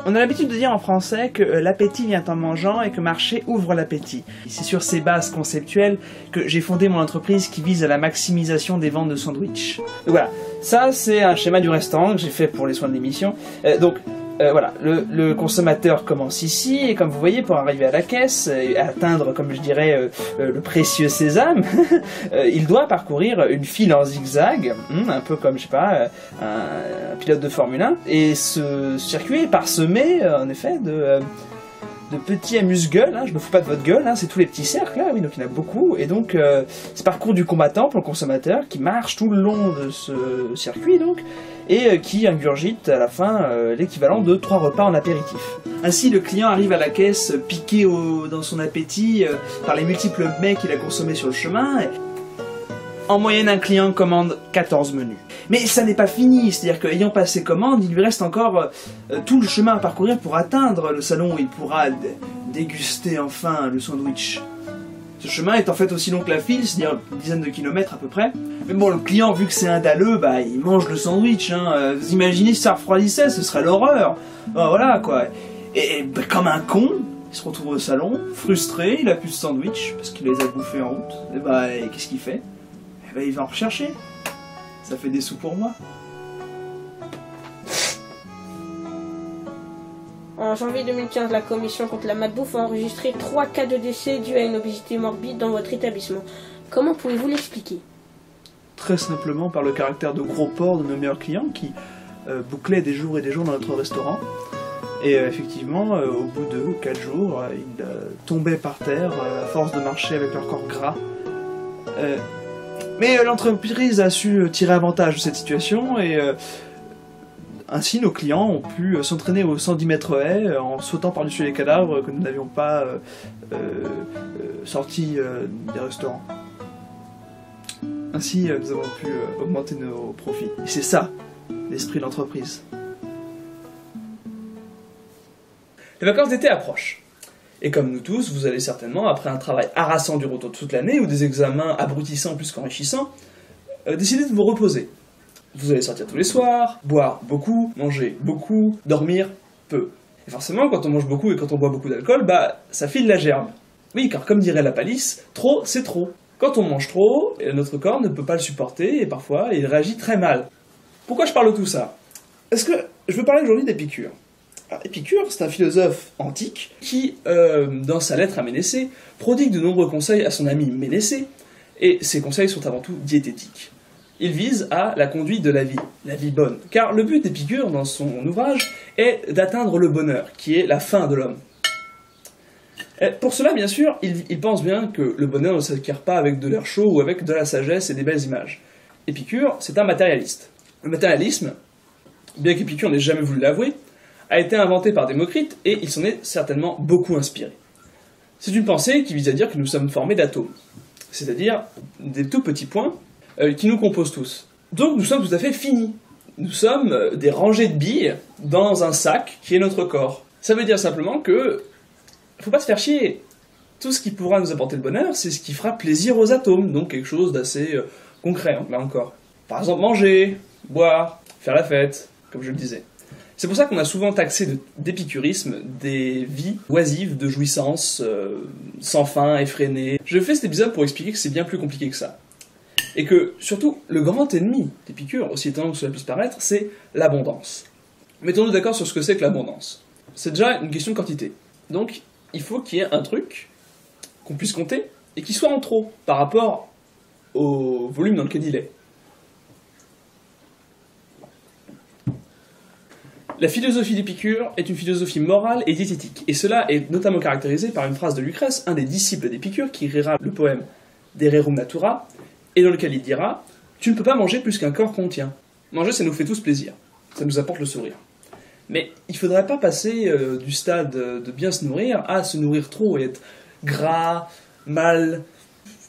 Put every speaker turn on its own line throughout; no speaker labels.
On a l'habitude de dire en français que l'appétit vient en mangeant et que marcher ouvre l'appétit. C'est sur ces bases conceptuelles que j'ai fondé mon entreprise qui vise à la maximisation des ventes de sandwichs. Donc voilà, ça c'est un schéma du restaurant que j'ai fait pour les soins de l'émission. Voilà, le consommateur commence ici, et comme vous voyez, pour arriver à la caisse, et atteindre, comme je dirais, le précieux sésame, il doit parcourir une file en zigzag, un peu comme, je sais pas, un pilote de Formule 1, et ce circuit est parsemé, en effet, de petits amuse-gueules, hein, je me fous pas de votre gueule, hein, c'est tous les petits cercles, là, oui, donc il y en a beaucoup, et donc c'est parcours du combattant pour le consommateur qui marche tout le long de ce circuit, donc, et qui ingurgite à la fin l'équivalent de 3 repas en apéritif. Ainsi, le client arrive à la caisse piqué dans son appétit par les multiples mets qu'il a consommés sur le chemin. En moyenne, un client commande 14 menus. Mais ça n'est pas fini, c'est-à-dire qu'ayant passé commande, il lui reste encore tout le chemin à parcourir pour atteindre le salon où il pourra déguster enfin le sandwich. Ce chemin est en fait aussi long que la file, c'est-à-dire une dizaine de kilomètres à peu près. Mais bon, le client, vu que c'est un dalleux, bah il mange le sandwich, hein. Vous imaginez si ça refroidissait, ce serait l'horreur. Bah, voilà, quoi. Et bah, comme un con, il se retrouve au salon, frustré, il a plus de sandwich, parce qu'il les a bouffés en route. Et bah, qu'est-ce qu'il fait? Et bah, il va en rechercher. Ça fait des sous pour moi.
En janvier 2015, la commission contre la malbouffe a enregistré 3 cas de décès dus à une obésité morbide dans votre établissement. Comment pouvez-vous l'expliquer?
Très simplement par le caractère de gros porc de nos meilleurs clients qui bouclaient des jours et des jours dans notre restaurant. Et effectivement, au bout de 4 jours, ils tombaient par terre à force de marcher avec leur corps gras. Mais l'entreprise a su tirer avantage de cette situation et ainsi nos clients ont pu s'entraîner au 110 mètres haies en sautant par-dessus les cadavres que nous n'avions pas sortis des restaurants. Ainsi, nous avons pu augmenter nos profits. Et c'est ça, l'esprit de l'entreprise. Les vacances d'été approchent. Et comme nous tous, vous allez certainement, après un travail harassant durant toute l'année, ou des examens abrutissants plus qu'enrichissants, décider de vous reposer. Vous allez sortir tous les soirs, boire beaucoup, manger beaucoup, dormir peu. Et forcément, quand on mange beaucoup et quand on boit beaucoup d'alcool, bah, ça file la gerbe. Oui, car comme dirait la palisse, trop, c'est trop. Quand on mange trop, notre corps ne peut pas le supporter, et parfois, il réagit très mal. Pourquoi je parle de tout ça? Parce que je veux parler aujourd'hui d'Épicure. Alors, Épicure, c'est un philosophe antique qui, dans sa lettre à Ménécée, prodigue de nombreux conseils à son ami Ménécée, et ces conseils sont avant tout diététiques. Il vise à la conduite de la vie bonne. Car le but d'Épicure, dans son ouvrage, est d'atteindre le bonheur, qui est la fin de l'homme. Pour cela, bien sûr, il pense bien que le bonheur ne s'acquiert pas avec de l'air chaud ou avec de la sagesse et des belles images. Épicure, c'est un matérialiste. Le matérialisme, bien qu'Épicure n'ait jamais voulu l'avouer, a été inventé par Démocrite et il s'en est certainement beaucoup inspiré. C'est une pensée qui vise à dire que nous sommes formés d'atomes, c'est-à-dire des tout petits points qui nous composent tous. Donc nous sommes tout à fait finis. Nous sommes des rangées de billes dans un sac qui est notre corps. Ça veut dire simplement que faut pas se faire chier. Tout ce qui pourra nous apporter le bonheur, c'est ce qui fera plaisir aux atomes, donc quelque chose d'assez concret, hein, là encore. Par exemple, manger, boire, faire la fête, comme je le disais. C'est pour ça qu'on a souvent taxé d'épicurisme des vies oisives de jouissance, sans fin, effrénées. Je fais cet épisode pour expliquer que c'est bien plus compliqué que ça. Et que, surtout, le grand ennemi d'Épicure, aussi étonnant que cela puisse paraître, c'est l'abondance. Mettons-nous d'accord sur ce que c'est que l'abondance. C'est déjà une question de quantité. Donc, il faut qu'il y ait un truc qu'on puisse compter et qui soit en trop par rapport au volume dans lequel il est. La philosophie d'Épicure est une philosophie morale et diététique, et cela est notamment caractérisé par une phrase de Lucrèce, un des disciples d'Épicure, qui écrira le poème De Rerum Natura, et dans lequel il dira « Tu ne peux pas manger plus qu'un corps contient. Manger, ça nous fait tous plaisir. Ça nous apporte le sourire. » Mais il ne faudrait pas passer du stade de bien se nourrir à se nourrir trop et être gras, mal,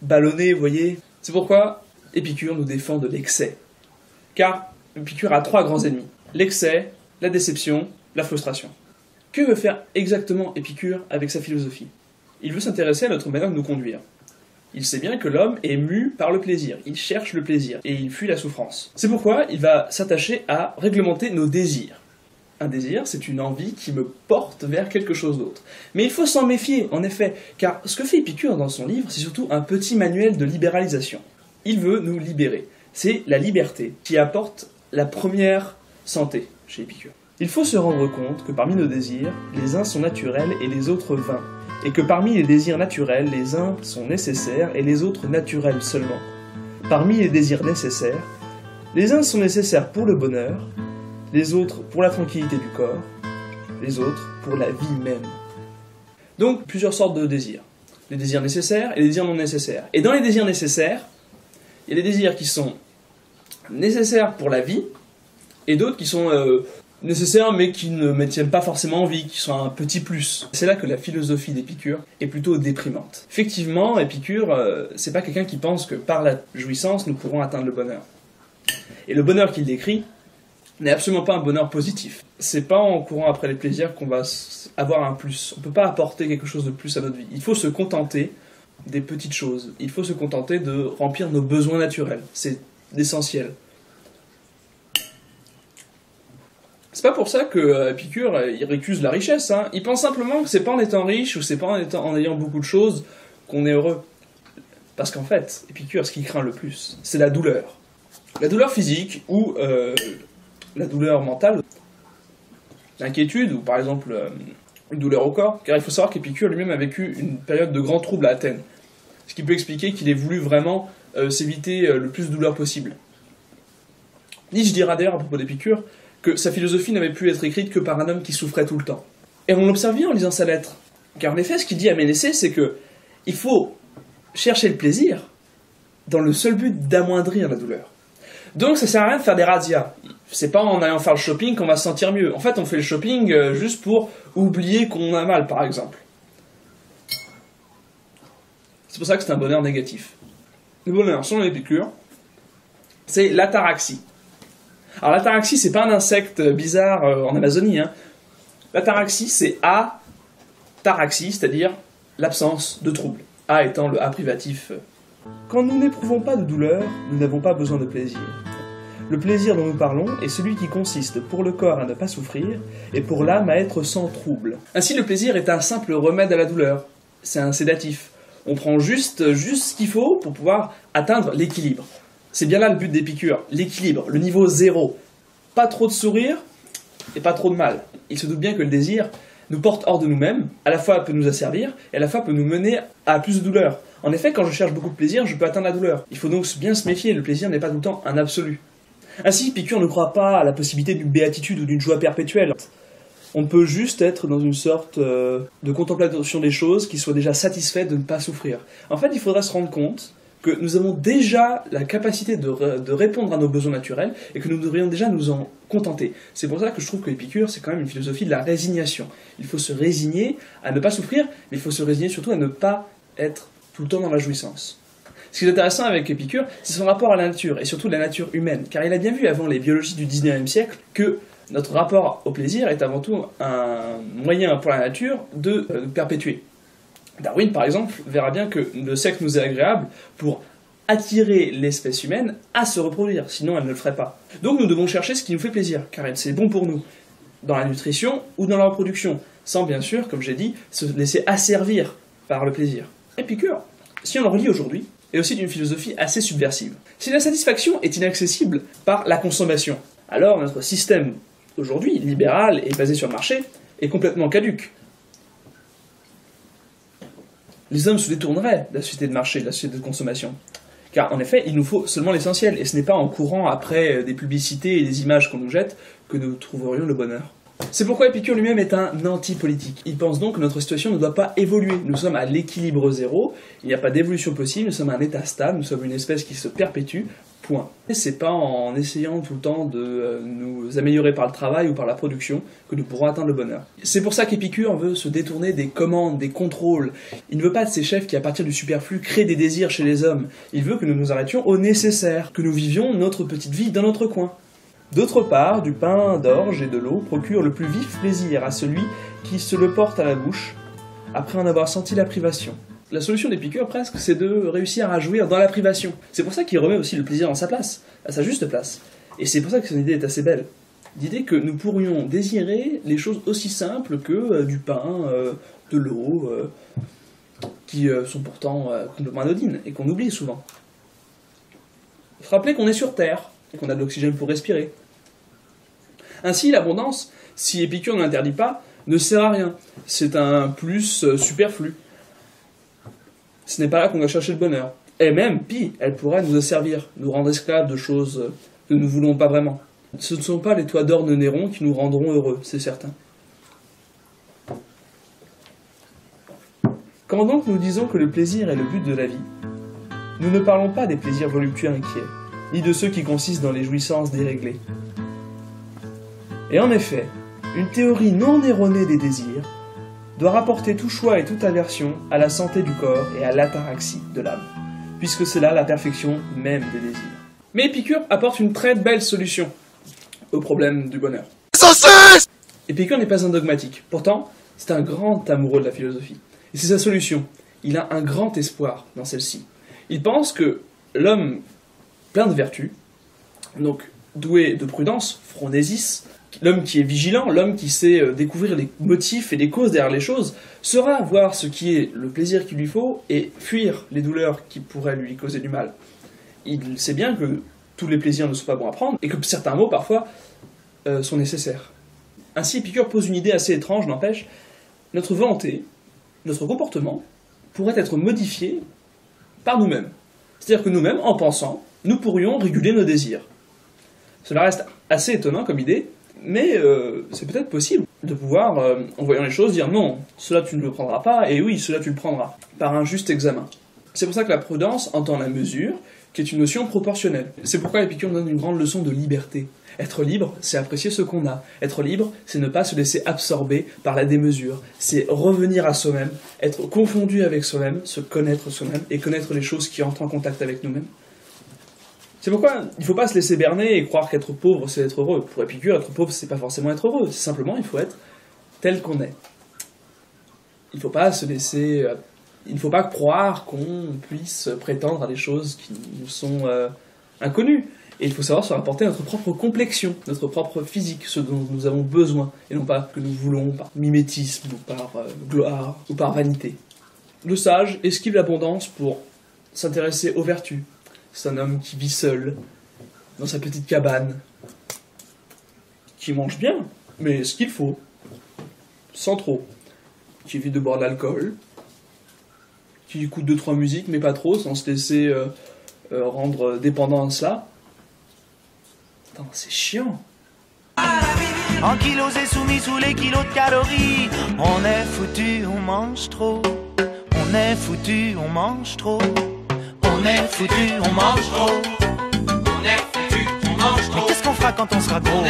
ballonné, vous voyez. C'est pourquoi Épicure nous défend de l'excès. Car Épicure a 3 grands ennemis. L'excès, la déception, la frustration. Que veut faire exactement Épicure avec sa philosophie? Il veut s'intéresser à notre manière de nous conduire. Il sait bien que l'homme est mu par le plaisir, il cherche le plaisir, et il fuit la souffrance. C'est pourquoi il va s'attacher à réglementer nos désirs. Un désir, c'est une envie qui me porte vers quelque chose d'autre. Mais il faut s'en méfier, en effet, car ce que fait Épicure dans son livre, c'est surtout un petit manuel de libéralisation. Il veut nous libérer. C'est la liberté qui apporte la première santé chez Épicure. Il faut se rendre compte que parmi nos désirs, les uns sont naturels et les autres vains, et que parmi les désirs naturels, les uns sont nécessaires et les autres naturels seulement. Parmi les désirs nécessaires, les uns sont nécessaires pour le bonheur, les autres pour la tranquillité du corps, les autres pour la vie même. Donc, plusieurs sortes de désirs. Les désirs nécessaires et les désirs non nécessaires. Et dans les désirs nécessaires, il y a des désirs qui sont nécessaires pour la vie, et d'autres qui sont nécessaires mais qui ne maintiennent pas forcément en vie, qui sont un petit plus. C'est là que la philosophie d'Épicure est plutôt déprimante. Effectivement, Épicure, c'est pas quelqu'un qui pense que par la jouissance, nous pourrons atteindre le bonheur. Et le bonheur qu'il décrit n'est absolument pas un bonheur positif. C'est pas en courant après les plaisirs qu'on va avoir un plus. On peut pas apporter quelque chose de plus à notre vie. Il faut se contenter des petites choses. Il faut se contenter de remplir nos besoins naturels. C'est l'essentiel. C'est pas pour ça que Épicure, il récuse la richesse. Hein. Il pense simplement que c'est pas en étant riche ou c'est pas en ayant beaucoup de choses qu'on est heureux. Parce qu'en fait, Épicure, ce qu'il craint le plus, c'est la douleur. La douleur physique ou la douleur mentale, l'inquiétude ou par exemple une douleur au corps, car il faut savoir qu'Épicure lui-même a vécu une période de grand trouble à Athènes, ce qui peut expliquer qu'il ait voulu vraiment s'éviter le plus de douleur possible. Nietzsche dira d'ailleurs à propos d'Épicure que sa philosophie n'avait pu être écrite que par un homme qui souffrait tout le temps. Et on l'observe bien en lisant sa lettre, car en effet ce qu'il dit à Ménécée, c'est que il faut chercher le plaisir dans le seul but d'amoindrir la douleur. Donc ça sert à rien de faire des razzias. C'est pas en allant faire le shopping qu'on va se sentir mieux. En fait, on fait le shopping juste pour oublier qu'on a mal, par exemple. C'est pour ça que c'est un bonheur négatif. Le bonheur, selon Épicure, c'est l'ataraxie. Alors l'ataraxie, c'est pas un insecte bizarre en Amazonie. Hein. L'ataraxie, c'est ataraxie, c'est-à-dire l'absence de trouble. A étant le A privatif. Quand nous n'éprouvons pas de douleur, nous n'avons pas besoin de plaisir. Le plaisir dont nous parlons est celui qui consiste pour le corps à ne pas souffrir et pour l'âme à être sans trouble. Ainsi, le plaisir est un simple remède à la douleur. C'est un sédatif. On prend juste ce qu'il faut pour pouvoir atteindre l'équilibre. C'est bien là le but d'Épicure, l'équilibre, le niveau zéro. Pas trop de sourire et pas trop de mal. Il se doute bien que le désir nous porte hors de nous-mêmes, à la fois peut nous asservir et à la fois peut nous mener à plus de douleur. En effet, quand je cherche beaucoup de plaisir, je peux atteindre la douleur. Il faut donc bien se méfier, le plaisir n'est pas tout le temps un absolu. Ainsi, Épicure ne croit pas à la possibilité d'une béatitude ou d'une joie perpétuelle. On peut juste être dans une sorte de contemplation des choses qui soit déjà satisfait de ne pas souffrir. En fait, il faudra se rendre compte que nous avons déjà la capacité de répondre à nos besoins naturels et que nous devrions déjà nous en contenter. C'est pour ça que je trouve que Épicure, c'est quand même une philosophie de la résignation. Il faut se résigner à ne pas souffrir, mais il faut se résigner surtout à ne pas être tout le temps dans la jouissance. Ce qui est intéressant avec Épicure, c'est son rapport à la nature, et surtout la nature humaine, car il a bien vu avant les biologistes du 19e siècle que notre rapport au plaisir est avant tout un moyen pour la nature de nous perpétuer. Darwin, par exemple, verra bien que le sexe nous est agréable pour attirer l'espèce humaine à se reproduire, sinon elle ne le ferait pas. Donc nous devons chercher ce qui nous fait plaisir, car c'est bon pour nous, dans la nutrition ou dans la reproduction, sans bien sûr, comme j'ai dit, se laisser asservir par le plaisir. Épicure, si on le relit aujourd'hui, est aussi d'une philosophie assez subversive. Si la satisfaction est inaccessible par la consommation, alors notre système aujourd'hui, libéral et basé sur le marché, est complètement caduque. Les hommes se détourneraient de la société de marché, de la société de consommation. Car en effet, il nous faut seulement l'essentiel, et ce n'est pas en courant après des publicités et des images qu'on nous jette que nous trouverions le bonheur. C'est pourquoi Épicure lui-même est un anti-politique. Il pense donc que notre situation ne doit pas évoluer. Nous sommes à l'équilibre zéro, il n'y a pas d'évolution possible, nous sommes un état stable, nous sommes une espèce qui se perpétue, point. Et c'est pas en essayant tout le temps de nous améliorer par le travail ou par la production que nous pourrons atteindre le bonheur. C'est pour ça qu'Épicure veut se détourner des commandes, des contrôles. Il ne veut pas de ces chefs qui, à partir du superflu, créent des désirs chez les hommes. Il veut que nous nous arrêtions au nécessaire, que nous vivions notre petite vie dans notre coin. D'autre part, du pain d'orge et de l'eau procurent le plus vif plaisir à celui qui se le porte à la bouche, après en avoir senti la privation. La solution d'Épicure, presque, c'est de réussir à jouir dans la privation. C'est pour ça qu'il remet aussi le plaisir dans sa place, à sa juste place. Et c'est pour ça que son idée est assez belle. L'idée que nous pourrions désirer les choses aussi simples que du pain, de l'eau, qui sont pourtant complètement anodines et qu'on oublie souvent. Se rappeler qu'on est sur Terre et qu'on a de l'oxygène pour respirer. Ainsi, l'abondance, si Épicure ne l'interdit pas, ne sert à rien. C'est un plus superflu. Ce n'est pas là qu'on va chercher le bonheur. Et même, pis, elle pourrait nous asservir, nous rendre esclaves de choses que nous ne voulons pas vraiment. Ce ne sont pas les toits d'or de Néron qui nous rendront heureux, c'est certain. Quand donc nous disons que le plaisir est le but de la vie, nous ne parlons pas des plaisirs voluptueux inquiets, ni de ceux qui consistent dans les jouissances déréglées. Et en effet, une théorie non erronée des désirs doit rapporter tout choix et toute aversion à la santé du corps et à l'ataraxie de l'âme, puisque c'est là la perfection même des désirs. Mais Épicure apporte une très belle solution au problème du bonheur. Épicure n'est pas un dogmatique, pourtant c'est un grand amoureux de la philosophie. Et c'est sa solution. Il a un grand espoir dans celle-ci. Il pense que l'homme plein de vertus, donc doué de prudence, phronésis, l'homme qui est vigilant, l'homme qui sait découvrir les motifs et les causes derrière les choses, saura voir ce qui est le plaisir qu'il lui faut et fuir les douleurs qui pourraient lui causer du mal. Il sait bien que tous les plaisirs ne sont pas bons à prendre et que certains mots, parfois, sont nécessaires. Ainsi, Épicure pose une idée assez étrange, n'empêche. Notre volonté, notre comportement, pourrait être modifié par nous-mêmes. C'est-à-dire que nous-mêmes, en pensant, nous pourrions réguler nos désirs. Cela reste assez étonnant comme idée, mais c'est peut-être possible de pouvoir, en voyant les choses, dire non, cela tu ne le prendras pas, et oui, cela tu le prendras, par un juste examen. C'est pour ça que la prudence entend la mesure, qui est une notion proportionnelle. C'est pourquoi Épicure nous donne une grande leçon de liberté. Être libre, c'est apprécier ce qu'on a. Être libre, c'est ne pas se laisser absorber par la démesure. C'est revenir à soi-même, être confondu avec soi-même, se connaître soi-même, et connaître les choses qui entrent en contact avec nous-mêmes. C'est pourquoi il ne faut pas se laisser berner et croire qu'être pauvre, c'est être heureux. Pour Épicure, être pauvre, c'est pas forcément être heureux. C'est simplement, il faut être tel qu'on est. Il ne faut pas se laisser... Il ne faut pas croire qu'on puisse prétendre à des choses qui nous sont inconnues. Et il faut savoir se rapporter à notre propre complexion, notre propre physique, ce dont nous avons besoin, et non pas que nous voulons par mimétisme, ou par gloire, ou par vanité. Le sage esquive l'abondance pour s'intéresser aux vertus. C'est un homme qui vit seul, dans sa petite cabane, qui mange bien, mais ce qu'il faut, sans trop, qui évite de boire de l'alcool, qui écoute 2-3 musiques, mais pas trop, sans se laisser rendre dépendant à cela. Attends, c'est chiant.
En kilos et soumis sous les kilos de calories. On est foutu, on mange trop. On est foutu, on mange trop. On est foutu, on mange trop. On est foutu, on mange trop. Mais qu'est-ce qu'on fera quand on sera gros?